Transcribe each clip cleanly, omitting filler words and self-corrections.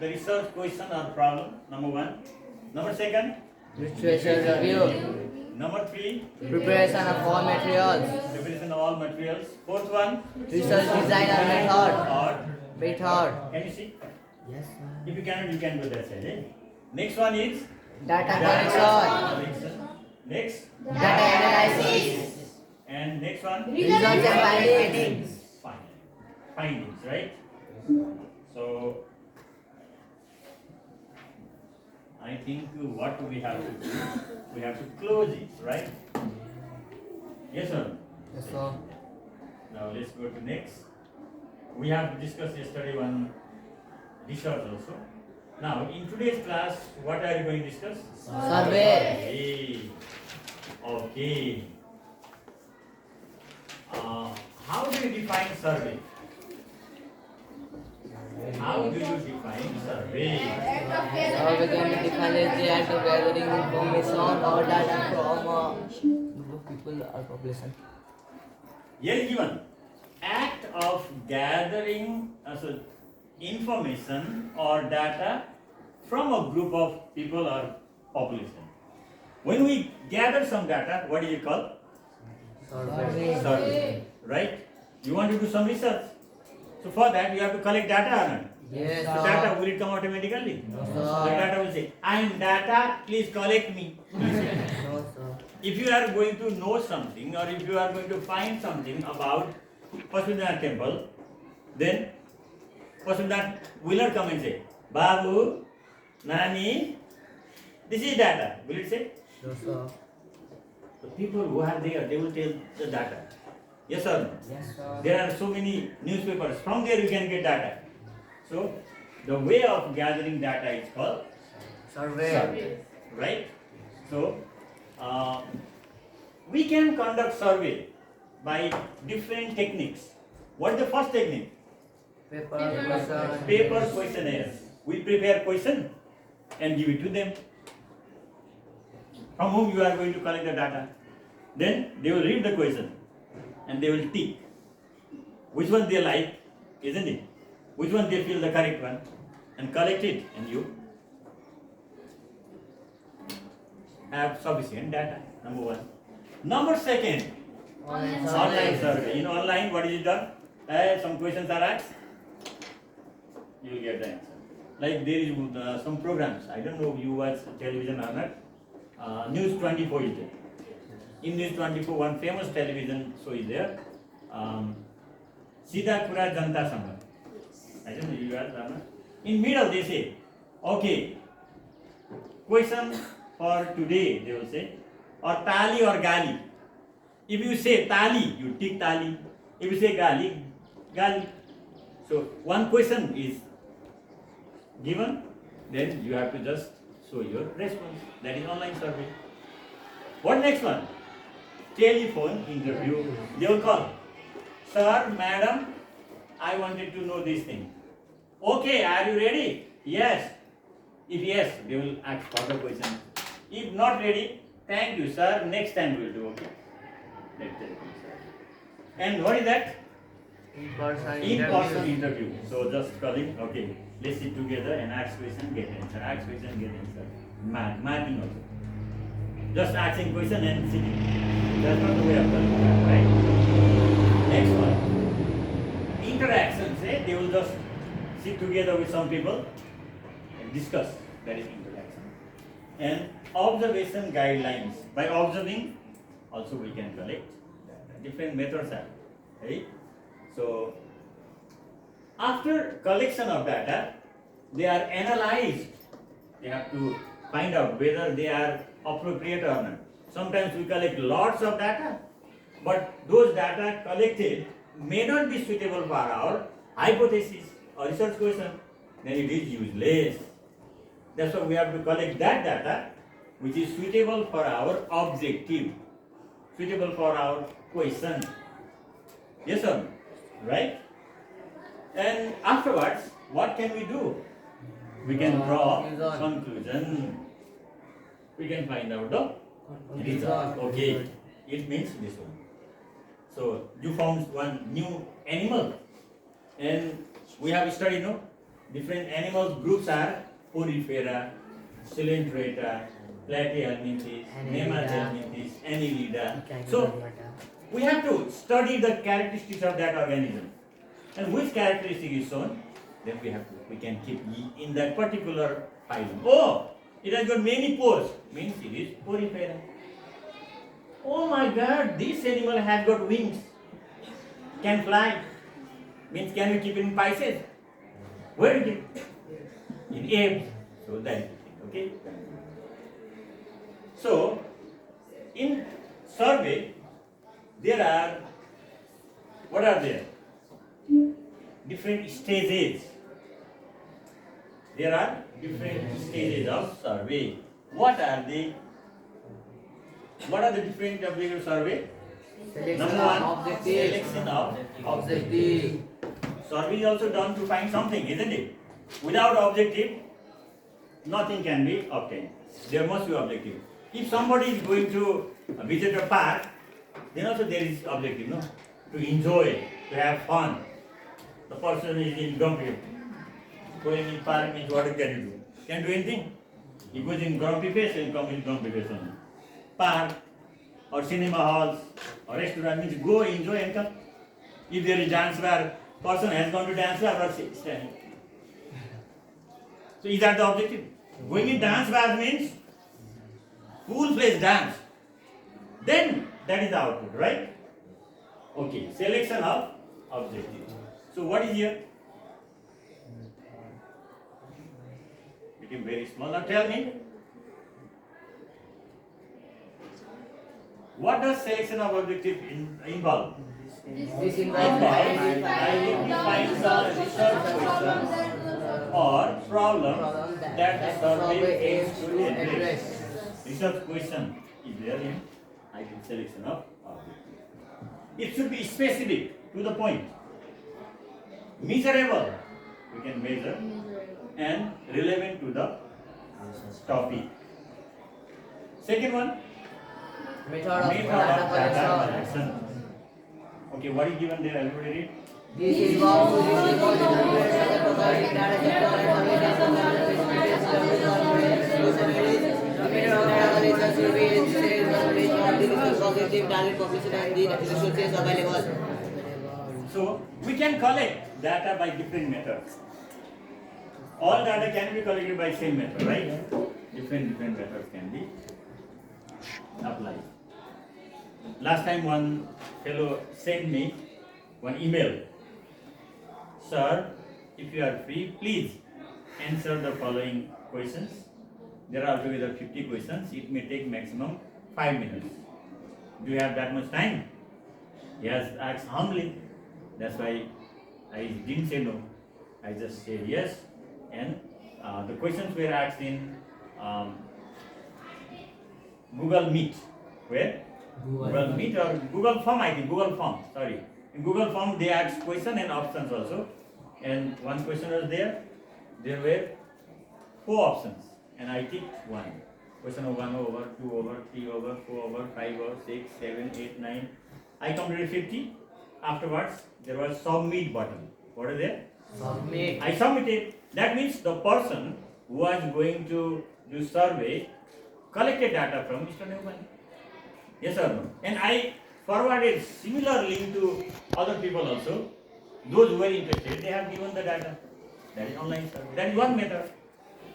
the research question or problem, number 1. Number 2, Literature review. number 3, Preparation of all materials. preparation of all materials. 4th one, Research design and method. Method. Can you see? Yes, sir. If you cannot, you can go that side. Eh? Next one is Data collection. collection. Next, Data analysis. and next one, Results and findings. findings, right? So I think what we have to do, we have to close it, right? Yes, sir. Yes, sir. Now let's go to next. We have discussed yesterday one research also. Now in today's class, what are you going to discuss? Survey. Okay. How do you define survey? How do you define survey? Survey can be defined as the act of gathering information or data from a group of people or population. Here is given act of gathering information or data from a group of people or population. When we gather some data, what is it called? Survey. Right? You want to do some research. So for that you have to collect data or not? Yes, The data, will it come automatically? No, The sir. data will say, I am data, please collect me. No, sir. If you are going to know something or if you are going to find something about Pashupatinath temple, then Pashupatinath will not come and say, Babu, Nani, this is data. Will it say? No, sir. The people who are there, they will tell the data. Yes or no? Yes, sir. There are so many newspapers. From there you can get data. So the way of gathering data is called Survey. right? So we can conduct survey by different techniques. What is the first technique? Paper questionnaires. We prepare question and give it to them. From whom you are going to collect the data. Then they will read the question and they will tick which one they like, isn't it? Which one they feel the correct one, and collect it, and you have sufficient data. Number 1. Number 2, online survey. In online, what is it done? Some questions are asked, you will get the answer. Like there is some programs. I don't know if you watch television or not. News 24 is there. In News 24, one famous television show is there. Sida Kura Janta Sangha. I don't know if you watch or not. In middle they say, okay, question for today, they will say, or tali or gali. If you say tali, you tick tali. If you say gali, gali. So one question is given, then you have to just show your response. That is online survey. What next one? Telephone interview. They will call. Sir, madam, I wanted to know this thing. Okay, are you ready? Yes. If yes, they will ask further questions. If not ready, thank you, sir. Next time we will do. Okay. That's it. And what is that? In-person interview. So just calling. Okay. Let's sit together and ask question, get answer. Ask question, get answer. Marking also. Just asking question and sitting. That's not the way of doing it, right? Next one. Interactions. They will just sit together with some people and discuss. That is interaction. And observation guidelines. By observing, also we can collect. Different methods are. Right? So after collection of data, they are analyzed. They have to find out whether they are appropriate or not. Sometimes we collect lots of data, but those data collected may not be suitable for our hypothesis or research question. Then it is useless. That's why we have to collect that data which is suitable for our objective, suitable for our question. Yes or no? Right? And afterwards, what can we do? We can draw conclusion. We can find out the result. Okay, it means this one. So you found one new animal, and we have studied, no? different animal groups are Porifera, Coelenterata, Platyhelminthes, Nemathelminthes, Annelida. So we have to study the characteristics of that organism, and which characteristic is shown, then we can keep in that particular phylum. Oh, it has got many pores, means it is Porifera. Oh my God, this animal has got wings, can fly, means can we keep it in Pisces? Where is it? In apes. So that is the thing, okay? So, in survey, there are, what are there? Different stages. There are different stages of survey. What are they? What are the different objectives of survey? Number one, selection of objective. Survey is also done to find something, isn't it? Without objective, nothing can be obtained. There must be objective. If somebody is going to visit a park, then also there is objective, no? To enjoy, to have fun. The person is in grumpy. Going in park means what can you do? Can do anything. He goes in grumpy face and comes in grumpy face only. Park or cinema halls or restaurant means go enjoy and come. If there is dance bar, person has gone to dance bar or standing. So is that the objective? Going in dance bar means full-fledged dance. Then that is the output, right? Okay, selection of objective. So what is here? It is very small. Now tell me, what does selection of objective involve? This involves identifying some research questions or problem that the survey aims to address. Research question is there in selection of objective. It should be specific, to the point, measurable, we can measure, and relevant to the topic. Second one, method of data collection. Okay, what is given there? Everybody read. This involves providing So we can collect data by different methods. All data can be collected by same method, right? Different methods can be applied. Last time one fellow sent me one email. Sir, if you are free, please answer the following questions. There are altogether 50 questions. It may take maximum 5 minutes. Do you have that much time? He has asked humbly. That's why I didn't say no. I just said yes. And the questions were asked in Google Meet. Where? Google Meet or Google Form, I think. Google Form, sorry. In Google Form, they asked question and options also. And one question was there. There were 4 options. And I ticked one. Question of 1 over, 2 over, 3 over, 4 over, 5 over, 6, 7, 8, 9. I completed 50. Afterwards, there was submit button. What is there? submit. I submitted. That means the person who was going to do survey collected data from Mr. Neumann. Yes or no? And I forwarded similar link to other people also. Those who were interested, they have given the data. That is online survey. That is one method.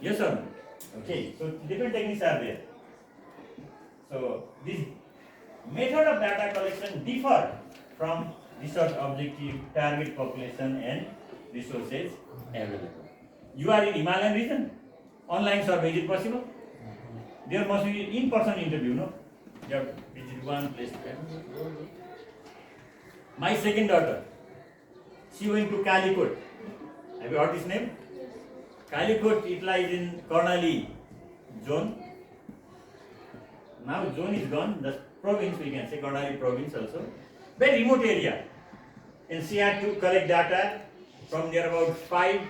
Yes or no? Okay, so different techniques are there. So this method of data collection differ from research objective, target population and resources available. You are in Himalayan region, online survey, is it possible? There must be in-person interview, no? You have visited one place. My second daughter, she went to Kalikot. Have you heard this name? Kalikot, it lies in Karnali zone. Now zone is gone, the province we can say, Karnali province also. Very remote area. And she had to collect data from there about 5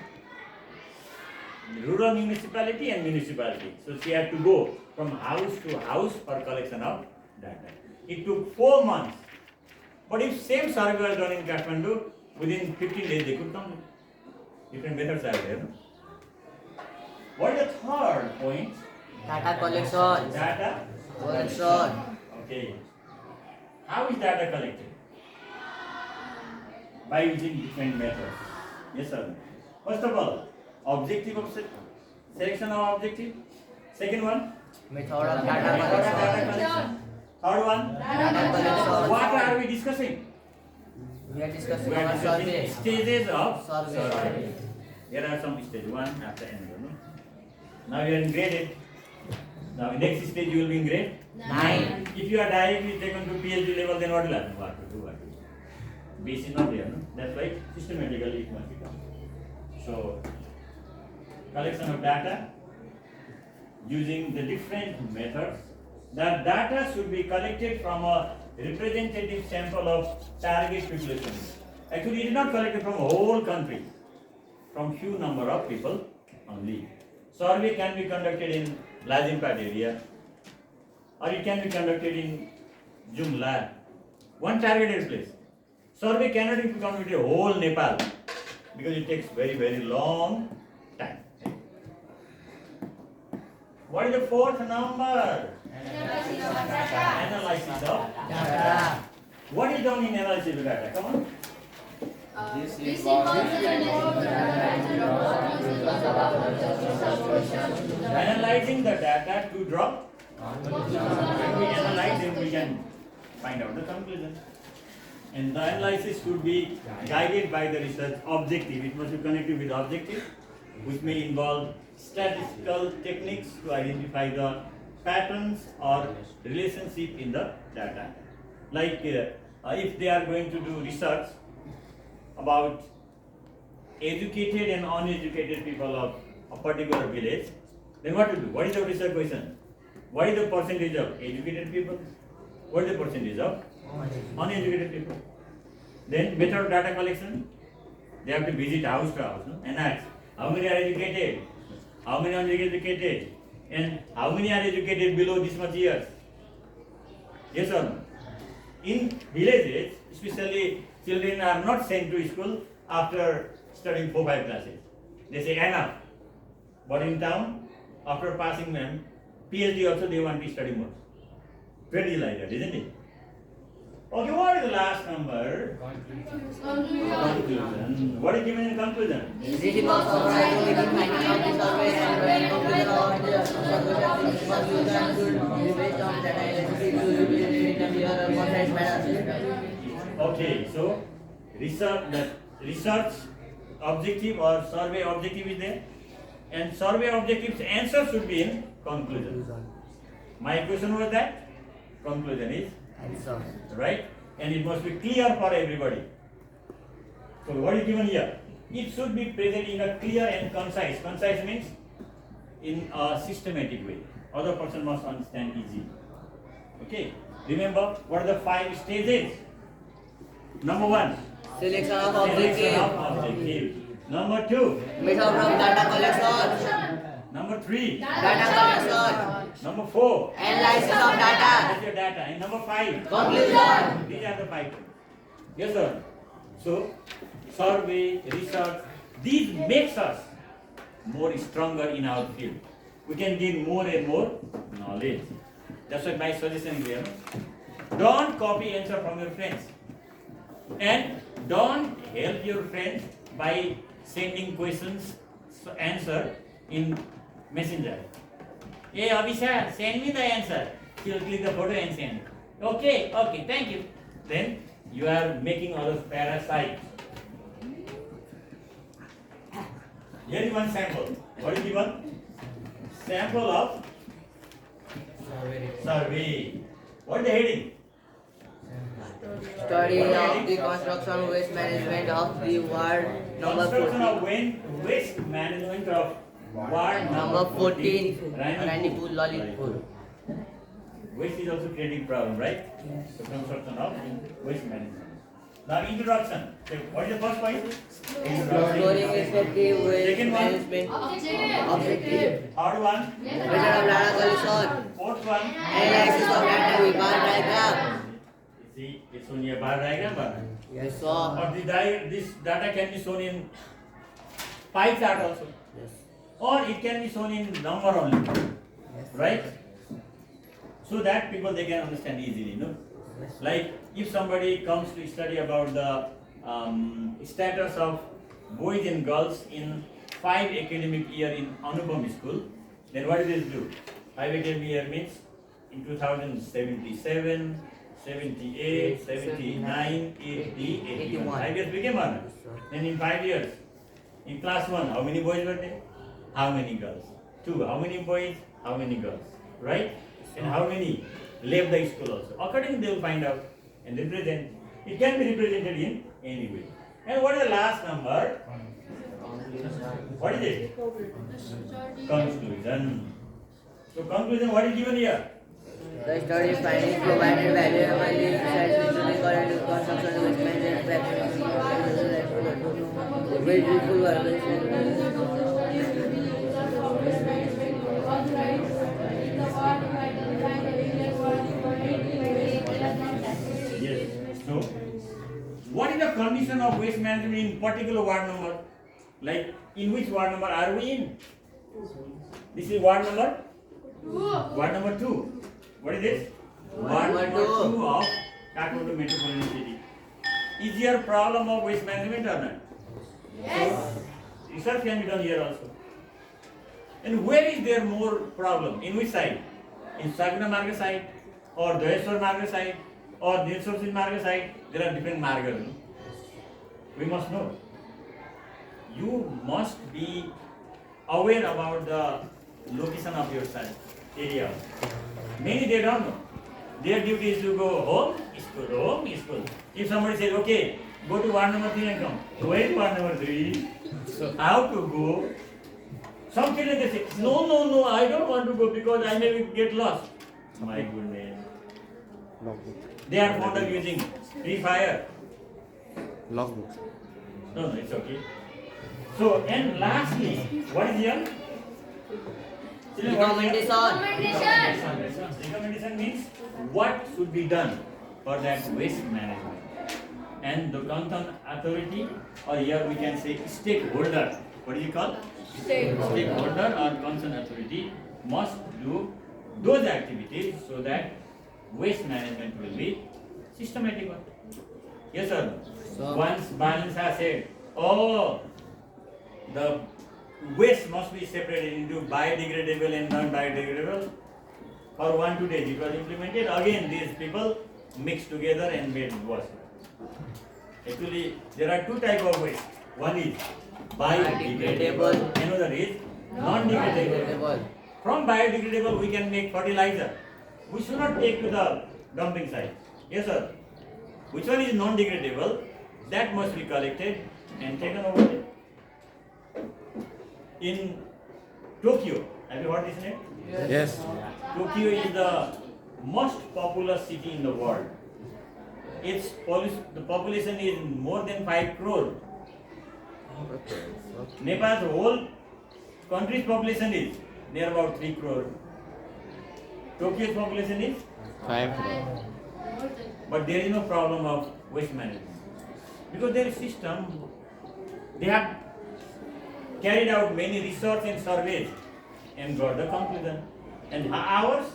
rural municipality and municipality. So she had to go from house to house for collection of data. It took 4 months. But if same survey was done in Kathmandu, within 15 days they could come. Different methods are there. No? What is the third point? Data collection. Data Collection. Okay. How is data collected? By using different methods. Yes, sir. First of all, objective of selection of objective. Second one, Method of data data collection. collection. Third one, Data collection. what are we discussing? We are discussing We are our discussing survey. stages of Survey. There are some stages, one after another. No? Now you are in grade 8. Now next stage you will be in grade 9. If you are directly taken to PhD level, then what will happen? What to do? What to do? Base is not there. No? That's why systematically it must be done. So collection of data using the different methods. That data should be collected from a representative sample of target population. Actually, it is not collected from a whole country, from few number of people only. Survey can be conducted in large impact area, or it can be conducted in Jumla, one targeted place. Survey cannot be conducted in whole Nepal because it takes very, very long time. What is the fourth number? Analysis of Data. What is done in analysis of data? Come on. Analyzing the data to draw. When we analyze it, we can find out the conclusion. And the analysis should be guided by the research objective. It must be connected with objective, which may involve statistical techniques to identify the patterns or relationship in the data. Like if they are going to do research about educated and uneducated people of a particular village, then what to do? What is the research question? What is the percentage of educated people? What is the percentage of uneducated people? Then method of data collection, they have to visit house to house, no? And ask how many are educated, how many are uneducated, and how many are educated below this much years. Yes or no? In villages, especially, children are not sent to school after studying 4-5 classes. They say enough. But in town, after passing them, PhD also they want to study more. Very like that, isn't it? Okay, what is the last number? Conclusion. What is given in conclusion? Reading of summary, finding out the survey and conclusion of the conclusion should be based on data analysis to represent your content matters. Okay, so research objective or survey objective is there, and survey objective's answer should be in conclusion. My question was that conclusion is Answer. right, and it must be clear for everybody. So what is given here? It should be presented in a clear and concise. Concise means in a systematic way. Other person must understand easy. Okay. Remember what are the 5 stages? Number 1. Selection of Selection objective. of objective. Number 2. Method of data collection. Number 3. Data collection. Number 4. Analysis of data. That's your data. And number 5. Conclusion. These are the 5. Yes, sir. So, survey, research, these makes us more stronger in our field. We can gain more and more knowledge. That's what my suggestion is here. Don't copy answer from your friends. And don't help your friends by sending questions, answer in messenger. Hey Abhisha, send me the answer. He'll click the photo and send. Okay, thank you. Then you are making others parasites. Here is one sample. What is given? Sample of survey. What is the heading? Study of the construction waste management of the ward number Construction 14. of waste management of ward Number 14, Ranipur. Ranipur, Lalitpur. Waste is also creating problem, right? So construction of waste management. Now introduction. So what is the first point? Exploring effective waste Second one. management objective. Third one. Method of data collection. Fourth one. Analysis of data with bar diagram. See, it's only a bar diagram, but Yes, sir. or this data can be shown in pie chart also. Yes. Or it can be shown in number only, Yes. right? So that people they can understand easily, no? Yes. Like if somebody comes to study about the status of boys and girls in 5 academic year in Anupam school, then what will do? 5 academic year means in 2077, 78, 79, 80, 81. 5 years became or not? Then in 5 years, in class 1, how many boys were there? How many girls? 2, how many boys? How many girls? Right? And how many left the school also? Accordingly, they will find out and represent. It can be represented in any way. And what is the last number? What is it? Conclusion. So conclusion, what is given here? The study findings provided valuable insights including current consumption to expenses, very useful Yes. So, what is the condition of waste management in particular ward number? Like, in which ward number are we in? This is ward number? Ward number 2. What is this? Ward number 2 of Kathmandu Metropolitan City. Is there a problem of waste management or not? Yes. So, research can be done here also. And where is there more problem? In which side? In Sagna Marga side, or Dayaswar Marga side, or Nilsorsin Marga side? There are different margas. No? We must know. You must be aware about the location of your side, area. Many they don't know. Their duty is to go home, school. If somebody says, okay, go to ward number 3 and come. Where is ward number 3? How to go? Some children they say, no, I don't want to go because I may get lost. My goodness. They are fond of using Free Fire. Logbook. No, it's okay. So, and lastly, what is here? Children, what is here? Recommendation means what should be done for that waste management. And the concerned authority, or here we can say stakeholder. What is it called? Stakeholder or concerned authority must do those activities so that waste management will be systematic one. Yes sir. So, Once balance has said, the waste must be separated into biodegradable and non-biodegradable. For 1-2 days it was implemented. Again these people mixed together and made waste. Actually there are 2 types of waste. One is biodegradable, another is non-degradable. From biodegradable we can make fertilizer. We should not take to the dumping site. Yes sir. Which one is non-degradable? That must be collected and taken over there. In Tokyo, have you heard this name? Yes. Tokyo is the most populous city in the world. The population is more than 5 crore. Nepal's whole country's population is near about 3 crore. Tokyo's population is 5 crore. But there is no problem of waste management. Because their system, they have carried out many research and surveys and got the conclusion. And ours,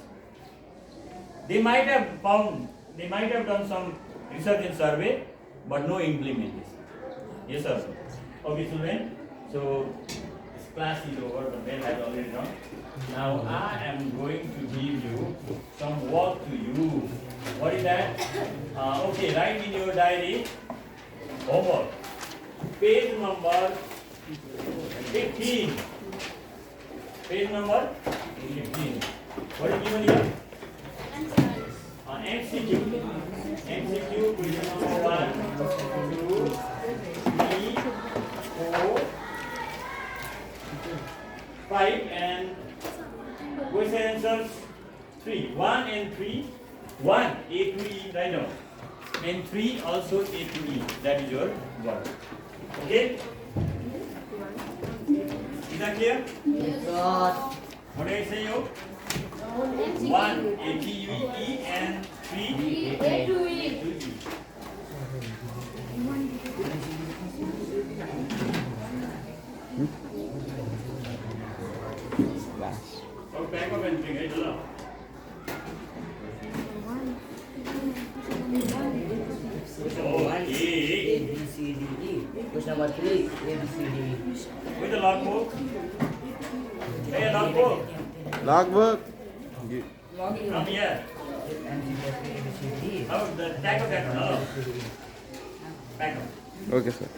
they might have done some research and survey, but no implementation. Yes, sir. Okay, children. So this class is over. The bell has already done. Now I am going to give you some work to you. What is that? Okay, write in your diary. Homework. Page number 15. Page number 15. What is given here? MCQ. MCQ, question number 1, 2, 3, 4, 5, and question answers 3. 1 and 3. 1, A to E, right now. And 3 also A to E. That is your work. Okay? Is that clear? What do I say you? 1 A T U E and 3 A to E. to E. Oh, back of anything, right? Hello. Question number 1, A, B, C, D, E. Question number 3, A, B, C, D, E. With the logbook. Hey, logbook. Logbook. Come here. How the tag of that one? Hello. Back up. Okay, sir.